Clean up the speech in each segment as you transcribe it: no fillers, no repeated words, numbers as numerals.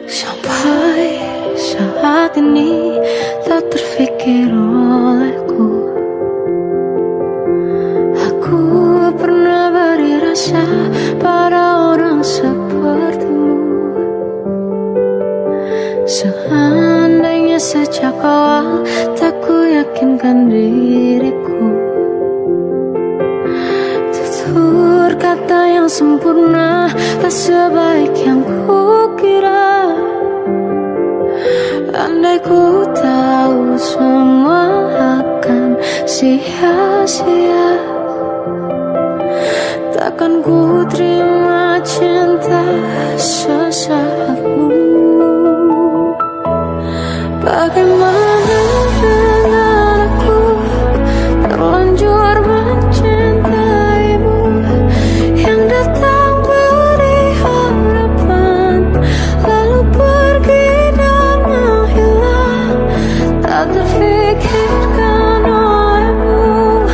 Sampai saat ini tak terfikir olehku, aku pernah beri rasa pada orang sepertimu. Seandainya sejak awal tak ku yakinkan diriku, tutur kata yang sempurna tak sebaik yang ku kira. Andai ku tahu semua akan sia-sia, takkan ku terima cinta sesaatmu. Bagaimana dengan aku terlanjur mencintaimu, yang datang beri harapan lalu pergi dan menghilang. Tak terfikirkan olehmu,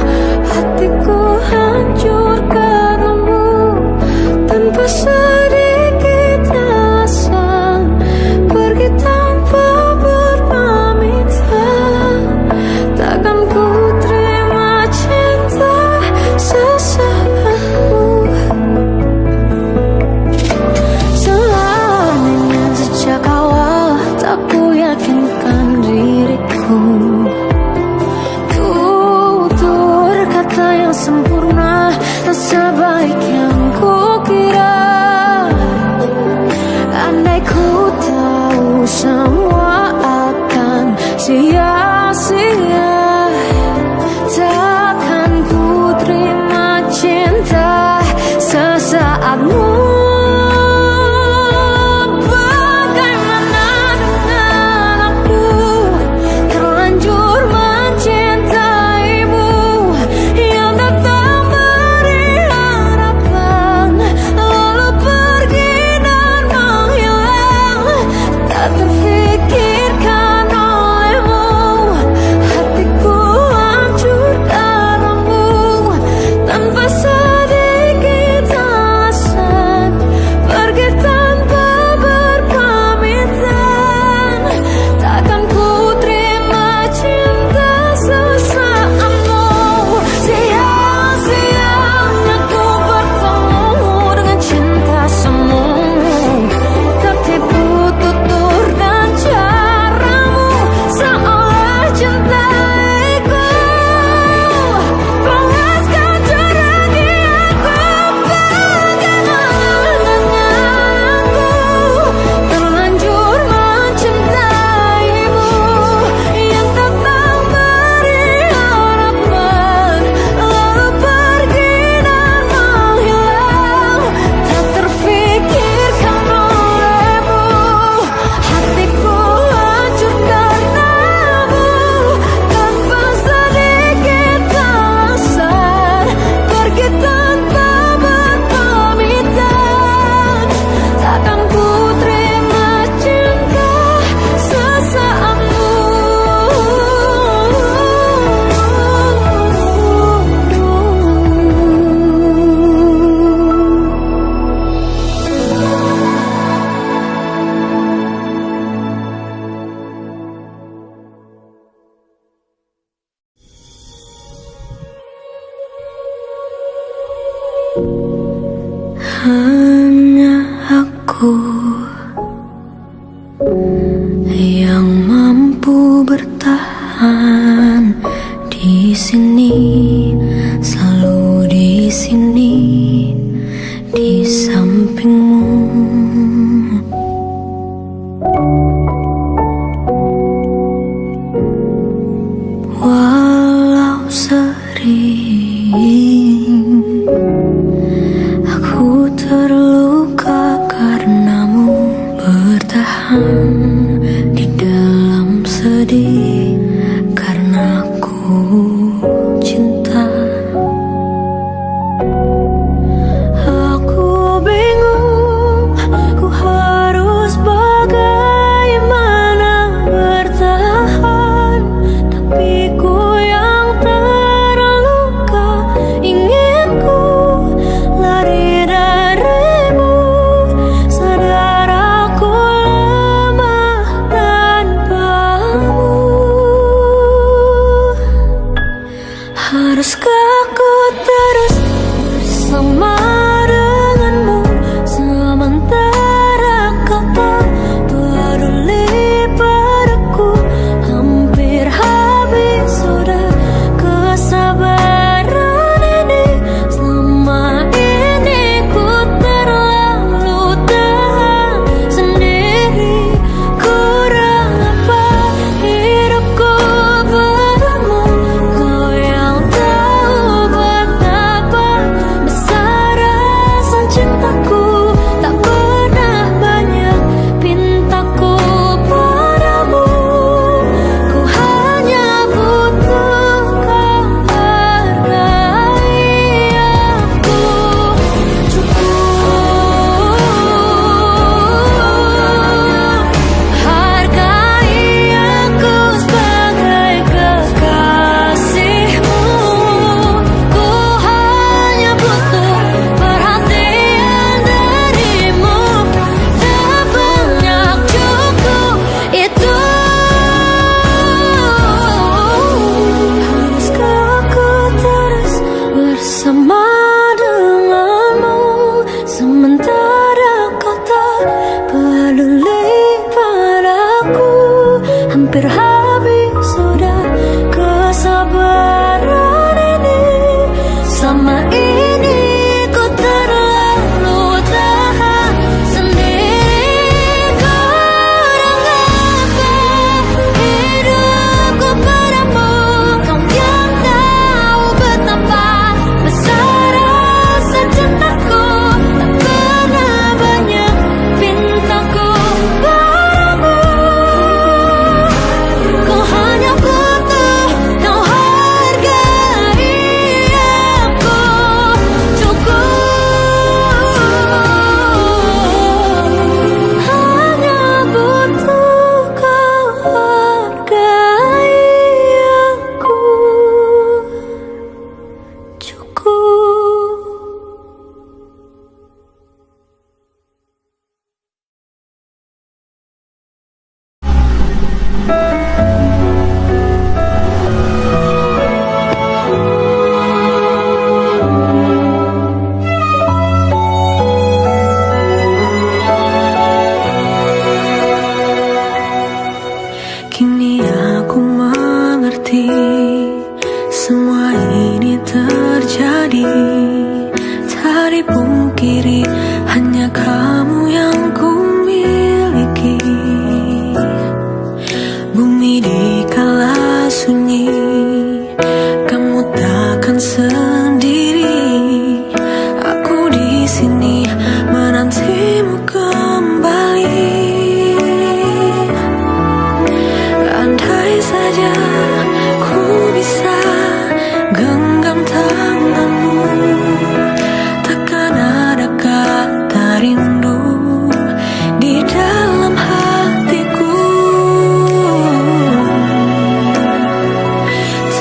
hatiku hancur karenamu. Tanpa sedikit alasan pergi tanpa berpamitan. Takkan ku terima cinta sesaatmu. Seandainya sejak awal tak ku yakinkan diriku, tutur kata yang sempurna tak sebaik yang ku kira. Andai ku tahu semua akan sia-sia, takkan ku terima cinta sesaatmu. Bagaimana dengan aku terlanjur mencintaimu, yang datang beri harapan lalu pergi dan menghilang. Tak terfikirkan olehmu, hatiku hancur karenamu. Tanpa sedikit alasan pergi tanpa berpamitan. Takkan ku terima cinta sesaatmu. Siang-siangnya ku bertemu dengan cinta semu, tertipu tutur dan caramu, seolah cintaiku panaskan cura di aku. Bagaimana dengan aku terlanjur mencintaimu, yang datang beri harapan lalu pergi dan menghilang. Tak terfikirkan olehmu, hatiku hancur karenamu. Tanpa sedikit alasan pergi tanpa berpamitan. Takkan ku terima cinta sesaatmu. Hanya aku yang mampu bertahan di sini, selalu di sini di sampingmu. Walau sering aku terluka karenamu, bertahan di dalam kiri, hanya kamu yang ku miliki. Bumi dikala sunyi, kamu takkan sendiri. Aku di sini menantimu kembali. Andai saja ku bisa genggam tanganmu, takkan ada kata rindu di dalam hatiku.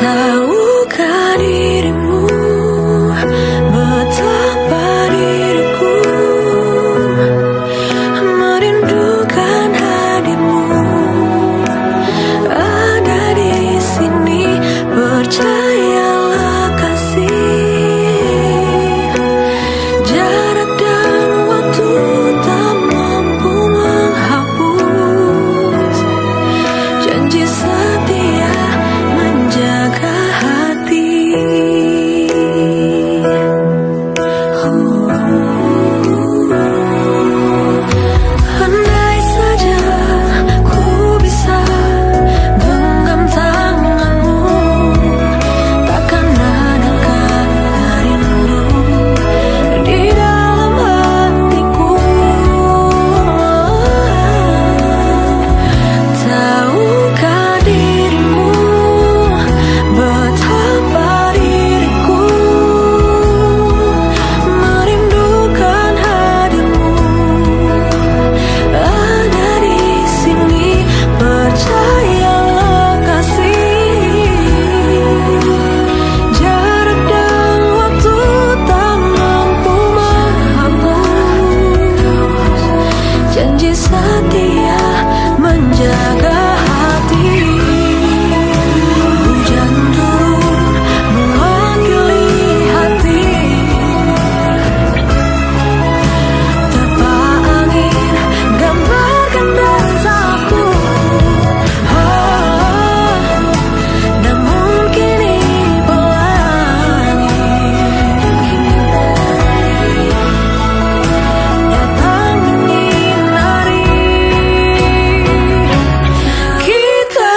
Tahukah dirimu betapa diriku merindukan hadirmu. Ada di sini, percayalah kasih. Jarak dan waktu tak mampu menghapus janji setia menjaga hati. Andai saja ku bisa genggam tanganmu, takkan ada kata rindu di dalam hatiku. Tahukah dirimu betapa diriku merindukan hadirmu. Ada di sini, percayalah kasih. Jarak dan waktu tak mampu menghapus janji setia menjaga hati. Hujan turun mewakili hati, terpa angin gambarkan desaku. Namun kini pelangi datang menyinari kita.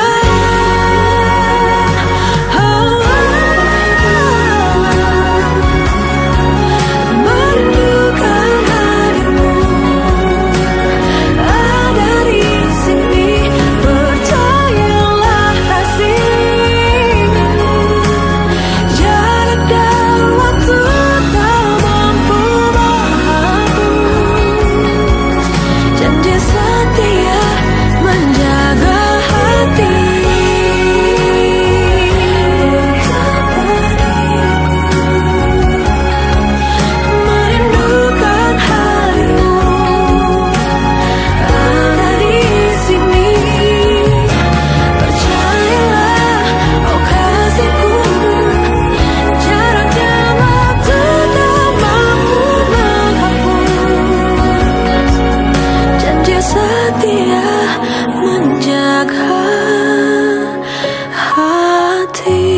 Merindukan hadirmu. Ada di sini, percayalah kasih. Jarak dan waktu tak mampu menghapus janji setia menjaga hati. Betapa diriku merindukan hadirmu. Ada di sini, percayalah oh kasihku. Jarak dan waktu tak mampu menghapus janji setia menjaga hati.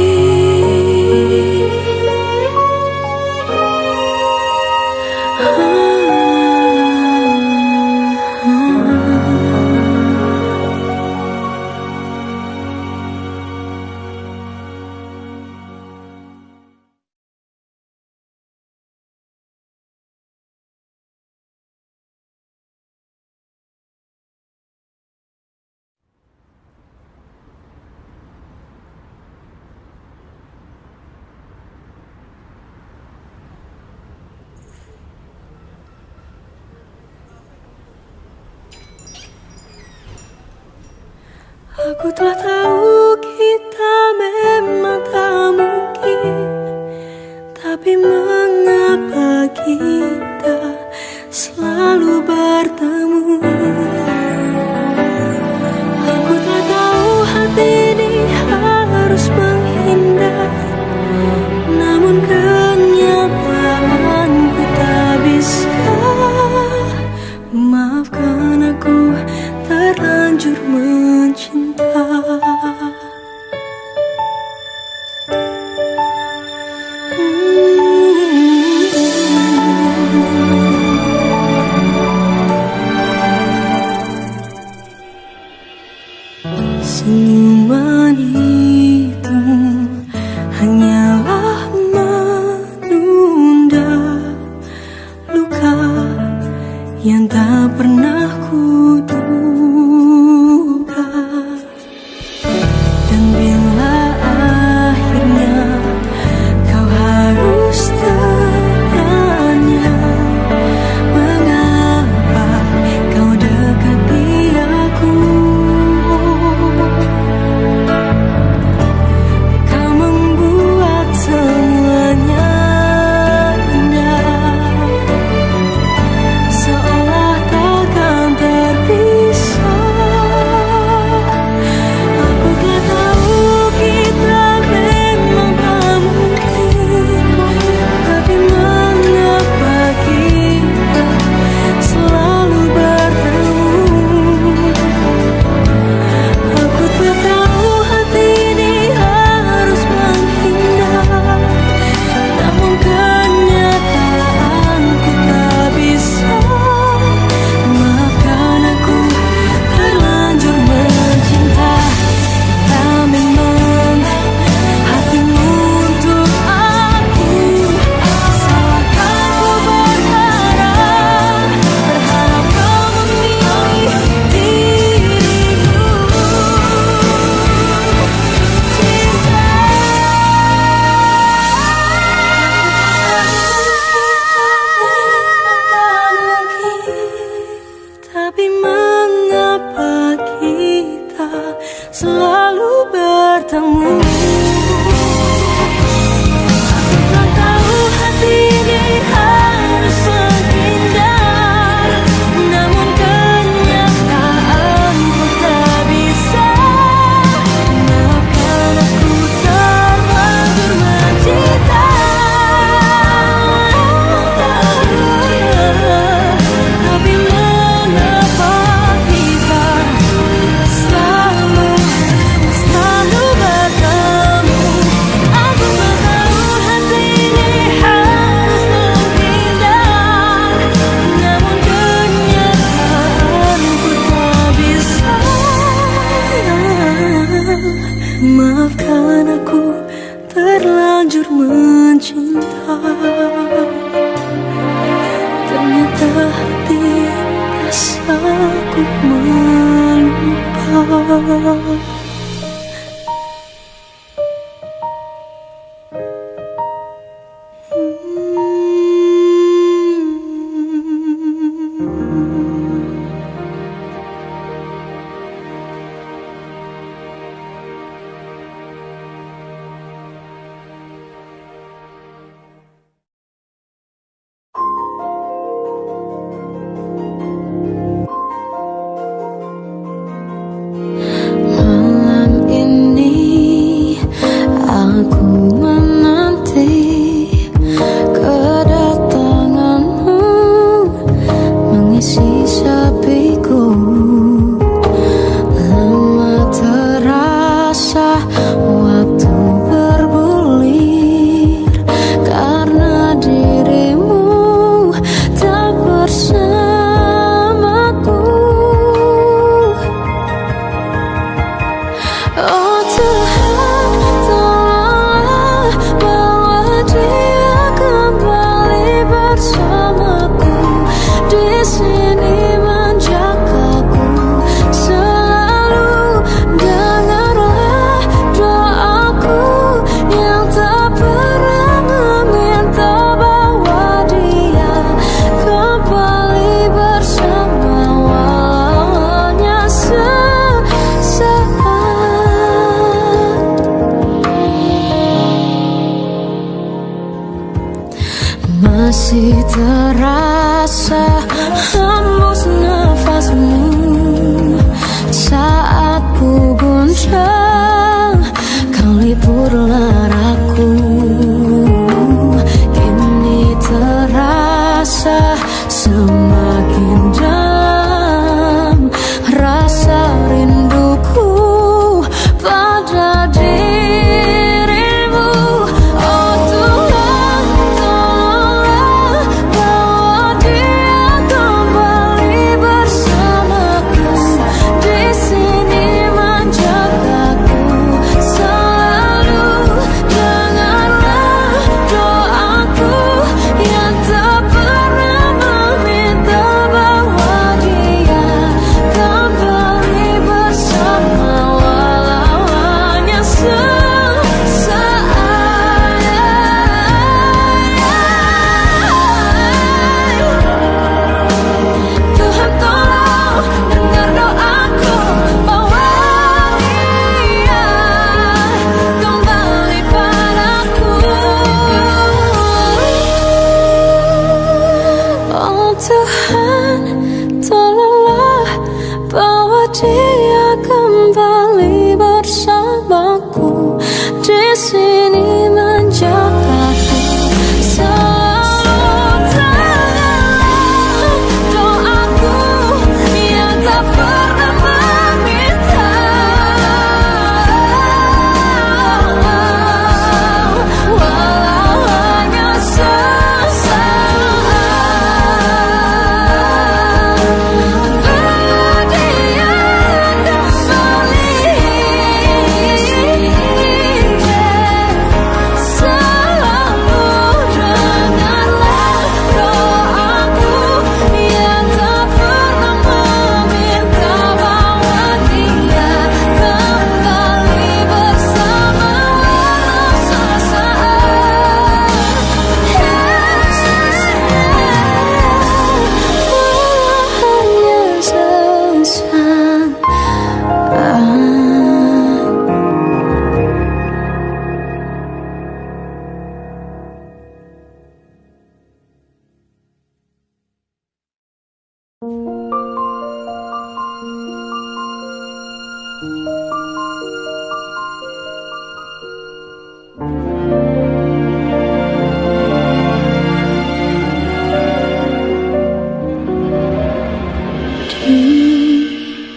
Aku telah tahu kita memang tak mungkin, tapi mengapa kita selalu bertemu? Aku telah tahu hati ini harus menghindar, namun kenyataanku tak bisa. Maafkan aku terlanjur mencinta. Senyuman itu hanyalah menunda luka yang tak pernah kuduga. Dan bila akhirnya kau harus tanya mengapa kau dekati aku, kau membuat semuanya indah, seolah takkan terpisah. Aku telah tahu kita memang tak mungkin, tapi mengapa kita selalu bertemu? Aku telah tahu hati ini harus menghindar, namun kenyataan ku tak bisa. Maafkan aku terlanjur mencinta. Tak memang hatimu untuk aku. Salahkah ku berharap kau memilih dirimu? Tapi mengapa kita selalu bertemu? Aku tak tahu hati ini harus menghindar, namun kenyataan ku tak bisa. Maafkan aku terlanjur mencinta. Tapi mengapa kita selalu bertemu? Aku tak tahu hati ini harus menghindar, namun kenyataan ku tak bisa. Maafkan aku terlanjur mencinta. Ternyata hati tak sanggup melupa.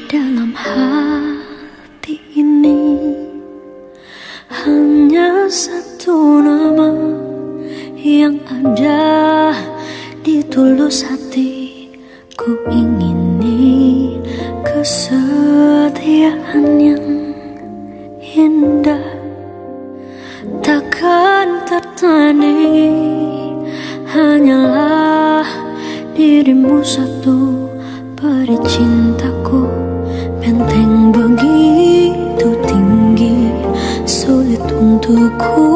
Dalam hati ini hanya satu nama yang ada di tulus hati. Ku ingini kesetiaan yang indah, takkan tertandingi. Hanyalah dirimu satu, peri cintaku. Benteng begitu tinggi, sulit untuk ku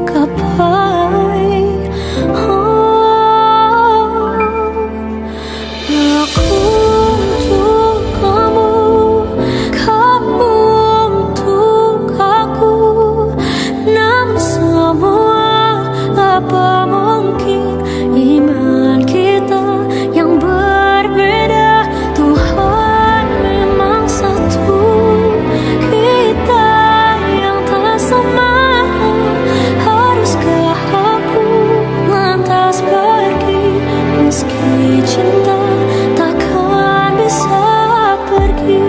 gapai. Aku untuk kamu, kamu untuk aku. Namun semua apa mungkin iman kita yang berbeda. Tuhan memang satu, kita yang tak sama. Haruskah aku lantas pergi, meski cinta takkan bisa pergi.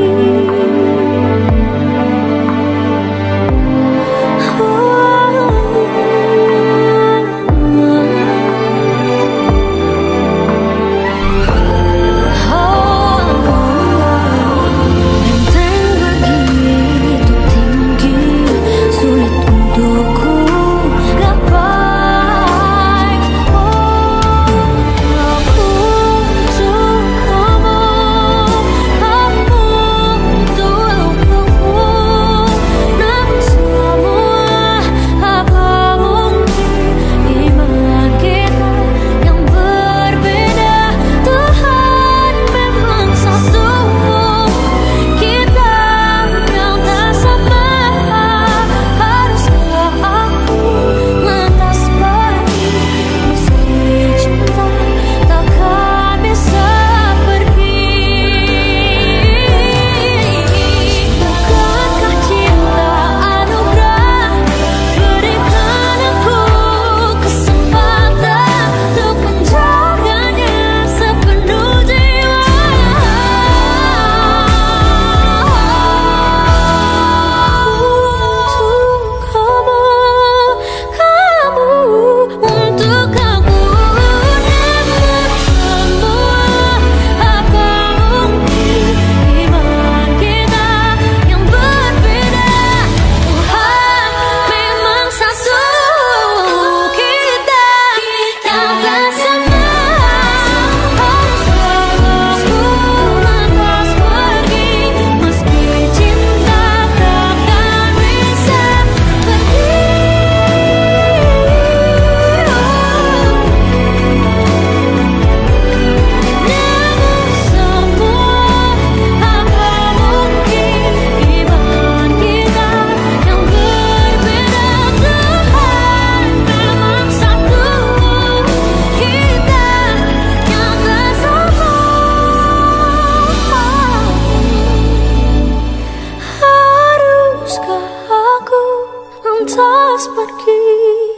Lantas pergi,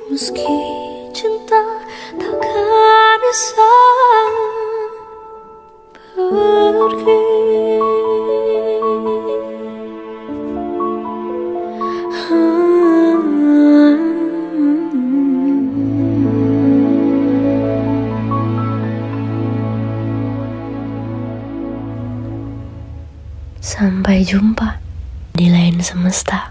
meski cinta takkan bisa pergi. Sampai jumpa di lain semesta.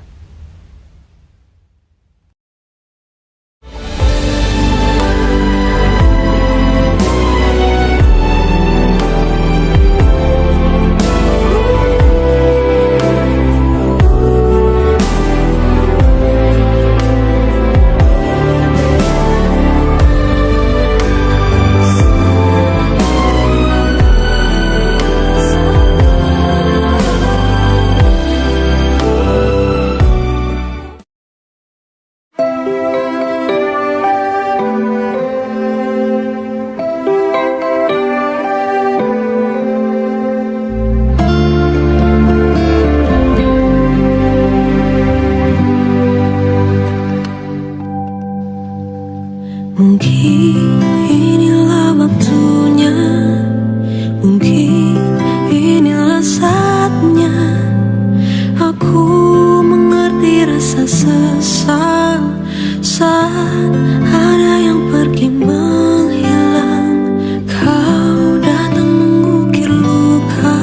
saat ada yang pergi menghilang, kau datang mengukir luka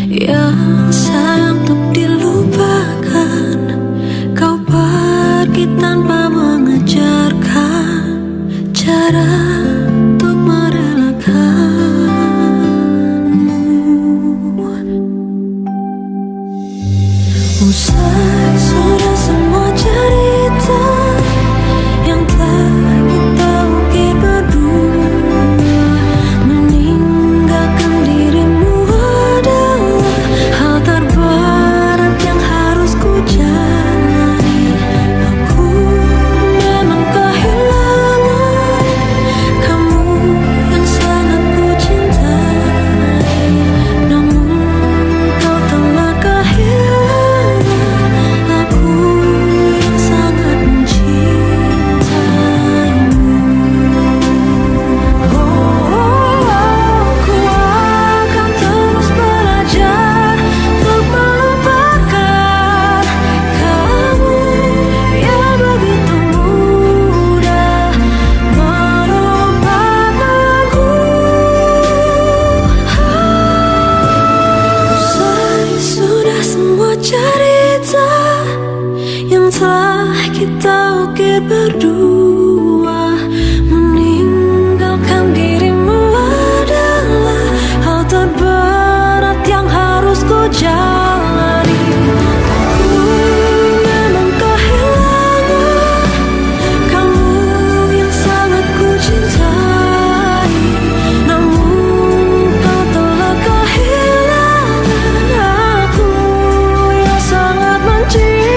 yang sayang untuk dilupakan. Kau pergi tanpa mengajarkan cara untuk merelakanmu. Usai sudah semua cerita yang telah kita ukir berdua, meninggalkan dirimu adalah hal terberat yang harus ku jalani. Aku memang kehilangan kamu yang sangat ku cintai, namun kau telah kehilangan aku yang sangat mencintaimu. Ku akan terus belajar untuk melupakan kamu yang begitu mudah melupakanku. Usai sudah semua cerita yang telah kita ukir berdua, meninggalkan dirimu adalah hal terberat yang harus ku jalani. Aku memang kehilangan kamu yang sangat ku cintai, namun kau telah kehilangan aku yang sangat mencintaimu.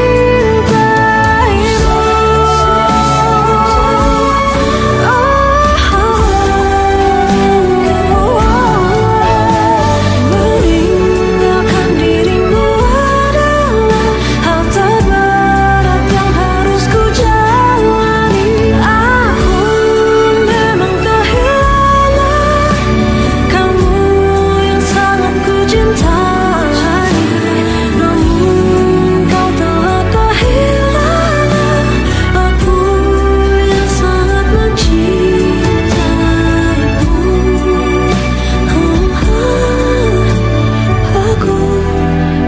Meninggalkan dirimu adalah hal terberat yang harus ku jalani. Aku memang kehilangan kamu yang sangat ku cintai, namun kau telah kehilangan aku yang sangat mencintaimu. Aku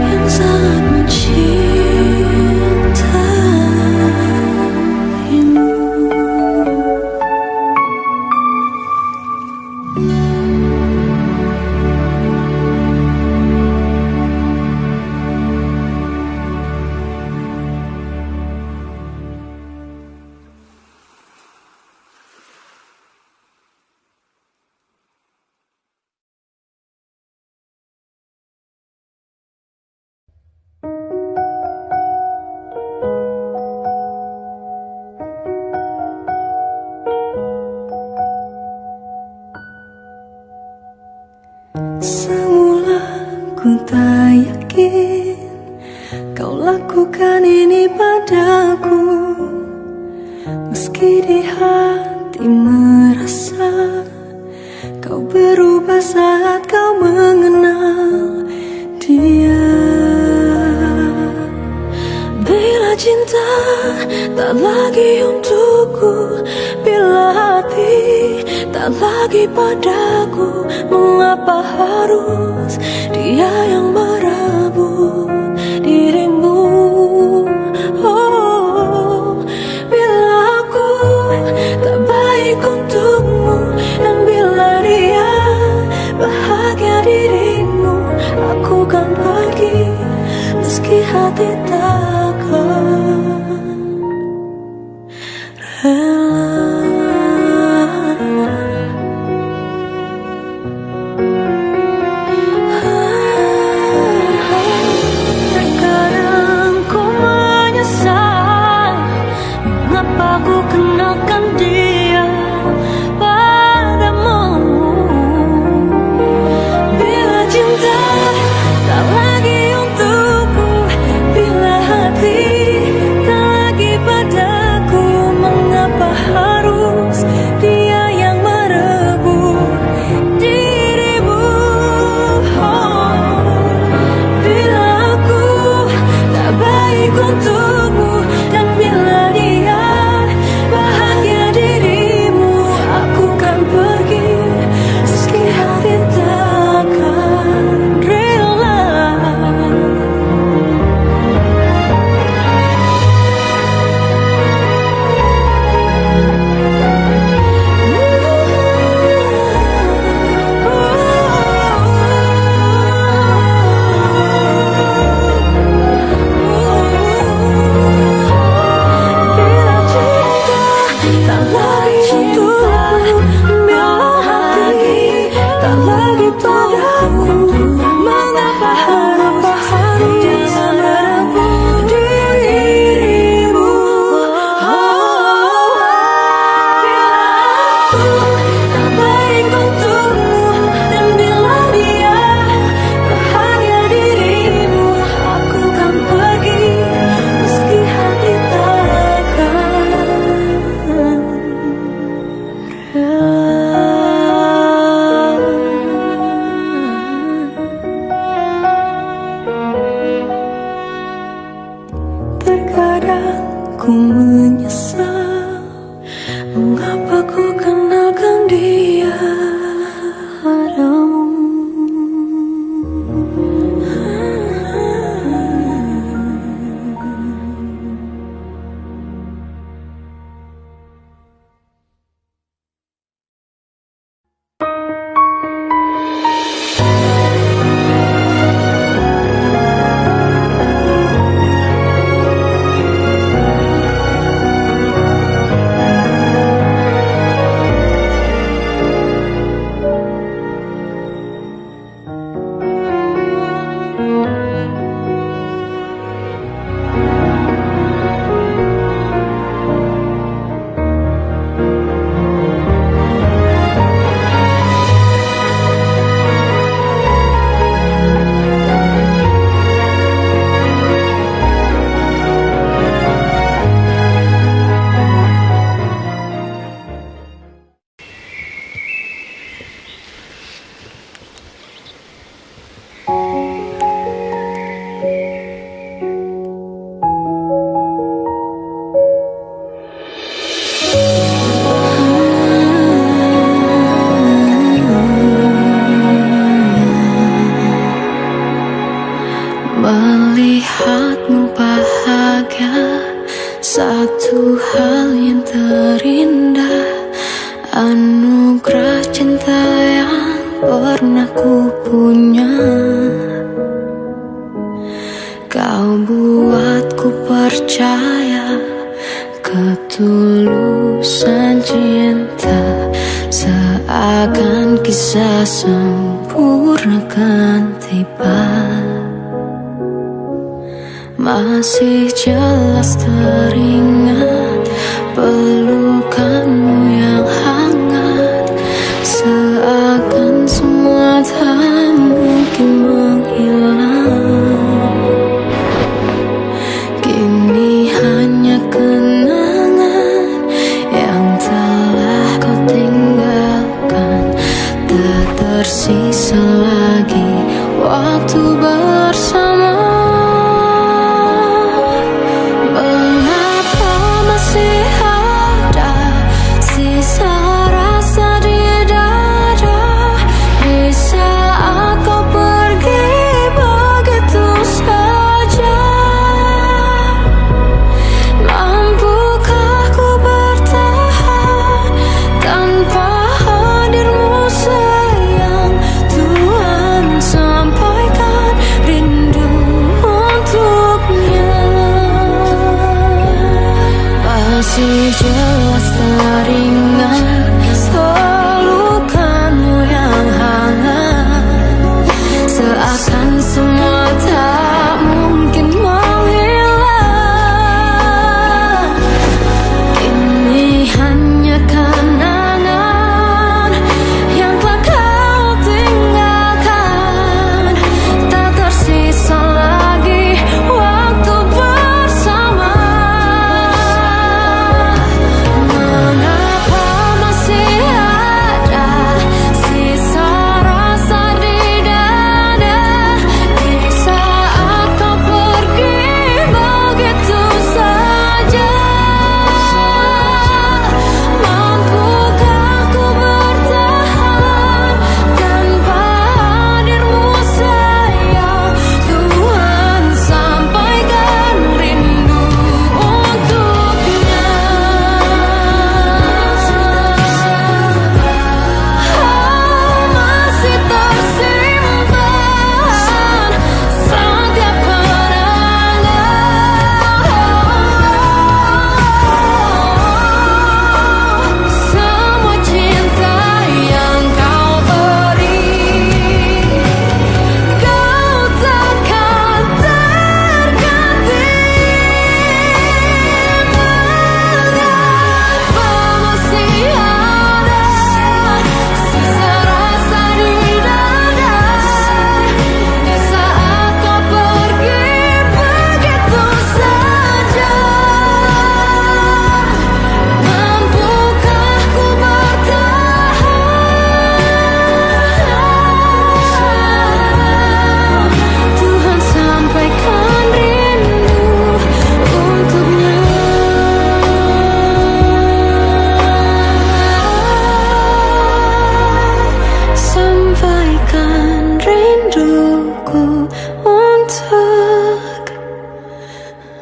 yang sangat mencintaimu. Semula ku tak yakin kau lakukan ini padaku, meski di hati merasa kau berubah saat kau mengenal dia. Bila cinta tak lagi untukku, bila hati tak lagi padaku, mengapa harus dia yang merebut dirimu? Oh, bila aku tak baik untukmu, dan bila dia bahagia dirimu, aku kan pergi meski hati takkan rela. Terkadang ku menyesal mengapa ku kenalkan dia padamu. Bila cinta tak lagi untukku, bila hati tak lagi padaku, mengapa harus dia yang merebut dirimu? Oh, bila aku tak baik untukmu, dan bila dia kadang ku menyesal mengapa ku kenalkan dia padamu. Melihatmu bahagia, satu hal yang terindah, anugerah cinta yang pernah ku punya. Kau buatku percaya ketulusan cinta, seakan kisah sempurna kan tiba. Masih jelas teringat pelukanmu yang hangat, seakan semua tak mungkin menghilang. Kini hanya kenangan yang telah kau tinggalkan, tak tersisa lagi waktu bersama. Masih jelas teringat pelukanmu yang hangat, seakan semua tak mungkin menghilang. Kini hanya kenangan yang telah kau tinggalkan, tak tersisa lagi waktu bersama. Mengapa masih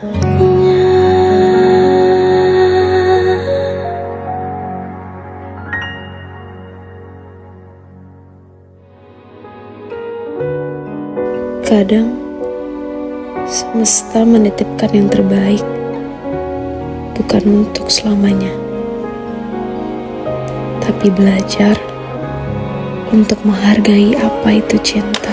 Kadang semesta menitipkan yang terbaik, bukan untuk selamanya, tapi belajar untuk menghargai apa itu cinta.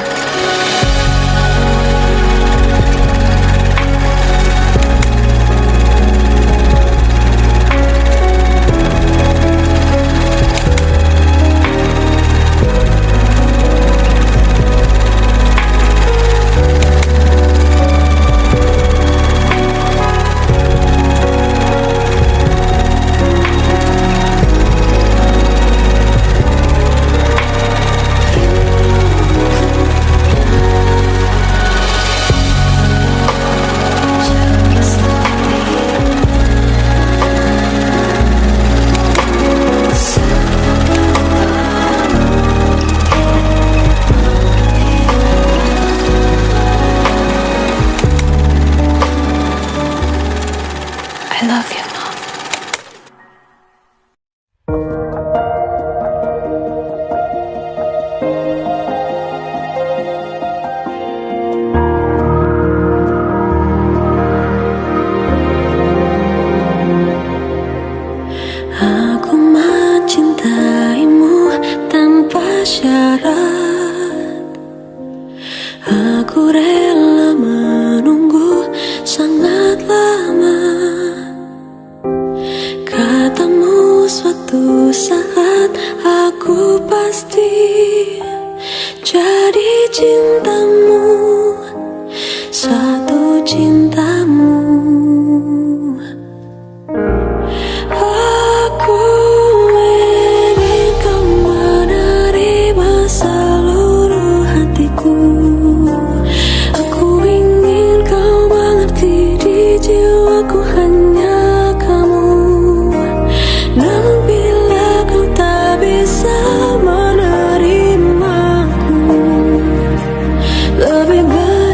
I love you, Mom. Aku mencintaimu tanpa syarat. Aku rela menunggu sangat lama. Katamu suatu saat aku pasti jadi cintamu, satu cintamu. Aku ingin kau menerima seluruh hatiku. Aku ingin kau mengerti di jiwaku hanya kamu. Namun bila kau tak bisa menerimaku, lebih baik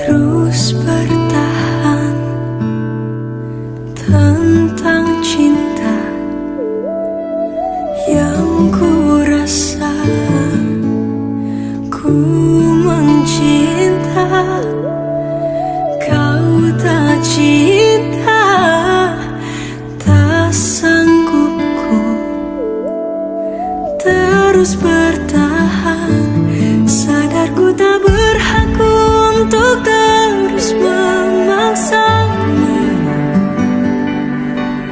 terus bertahan tentang cinta yang ku rasa. Ku mencinta, kau tak cinta, tak sanggup ku terus bertahan. Sadar ku tak berhak untuk terus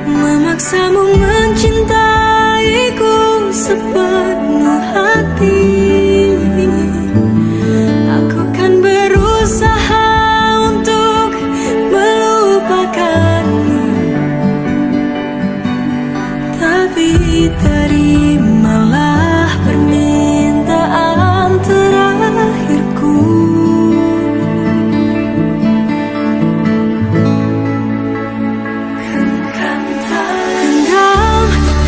memaksamu mencintaiku sepenuh hati. Aku kan berusaha untuk melupakanmu, tapi terimalah permintaan terakhirku. Genggam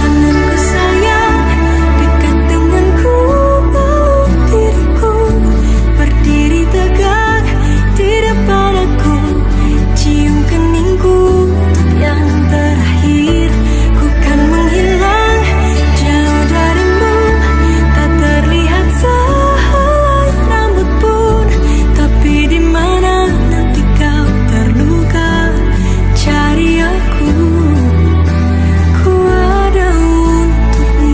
tanganku sayang, dekat denganku, peluk diriku, berdiri tegak di depan aku, cium keningku untuk yang terakhir. Ku kan menghilang jauh darimu, tak terlihat sehelai rambut pun, tapi di mana nanti kau terluka, cari aku. Ku ada untukmu.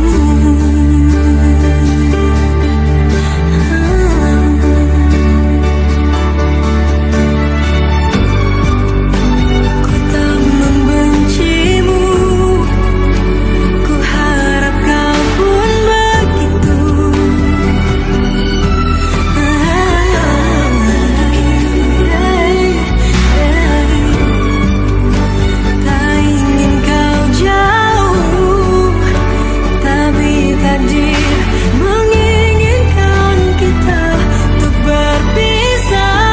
Ku tak membencimu, ku harap kau pun begitu. Tak ingin kau jauh, tapi takdir menginginkan kita untuk berpisah.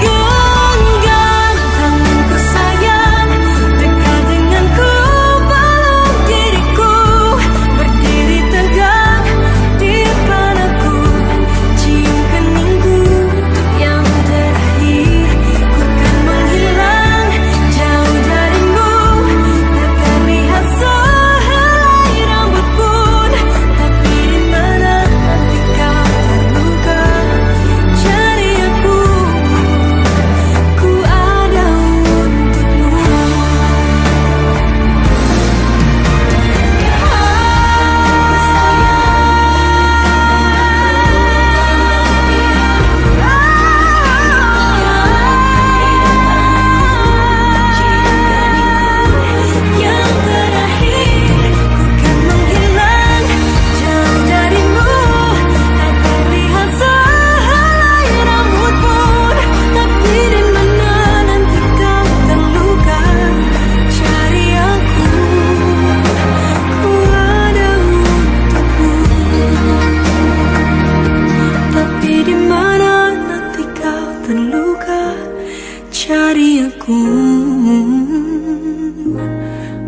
Genggam tanganku sayang, dekat denganku, peluk diriku, berdiri tegak di depan aku, cium keningku untuk yang terakhir. Ku kan menghilang jauh darimu, tak terlihat sehelai rambut pun, tapi di mana nanti kau terluka, cari aku. Ku ada untukmu. Yang terakhir, ku kan menghilang jauh darimu, tak terlihat sehelai rambut pun, tapi di mana nanti kau terluka, cari aku. Ku ada untukmu, tapi di mana nanti kau terluka, cari aku.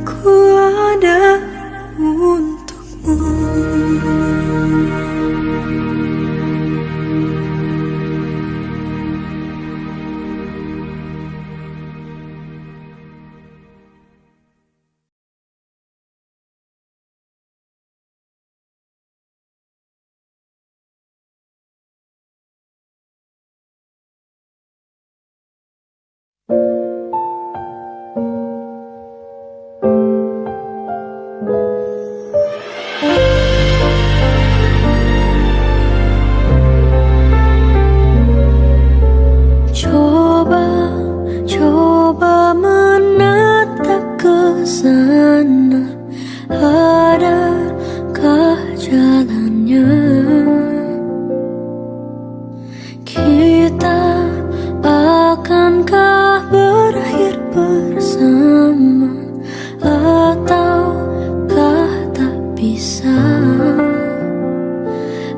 Ku ada untukmu. Coba menatap ke sana, adakah jalannya? Kita akankah berakhir bersama, ataukah tak bisa?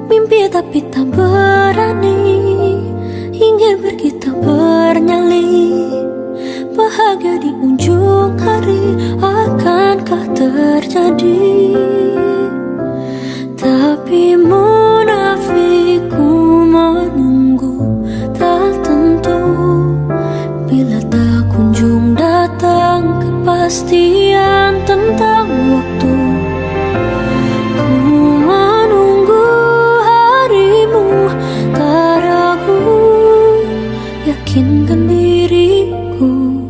Mimpi tapi tak berani, ingin pergi tak bernyali. Bahagia di ujung hari, akankah terjadi? Tapi munafikku menunggu tak tentu, bila tak kunjung datang kepastian tentang waktu. Ku menunggu harimu, tak ragu, yakinkan diriku,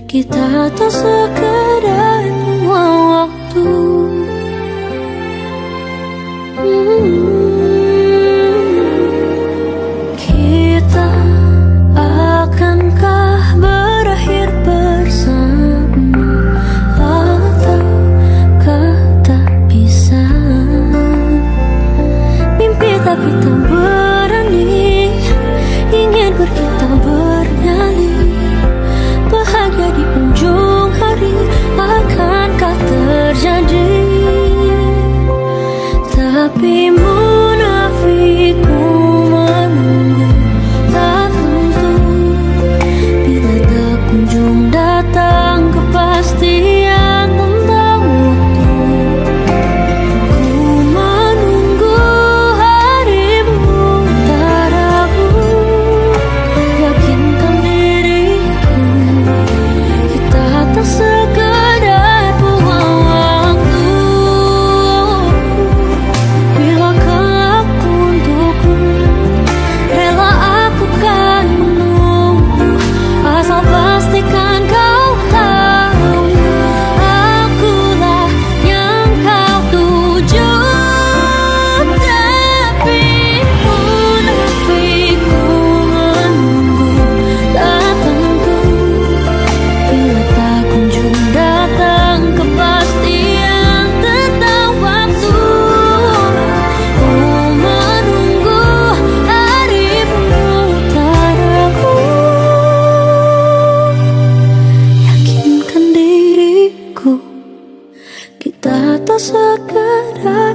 kita tak sekedar buang waktu. Kita akankah berakhir bersama, ataukah tak bisa? Mimpi tapi tak berani, ingin pergi tak bernyali. Bahagia di ujung hari akankah terjadi? Tapi munafikku menunggu tak tentu, bila tak kunjung datang kepastian tentang waktu. Ku menunggu harimu, tak ragu, yakinkan diriku, kita tak sekadar buang waktu. Bilakah aku untukku, rela aku kan menunggu, asal pastikan kau tahu akulah yang kau tuju. Tapi munafikku menunggu tak tentu, bila tak kunjung datang kepastian tentang waktu. Ku menunggu harimu, tak ragu, yakinkan diriku, kita tak sekedar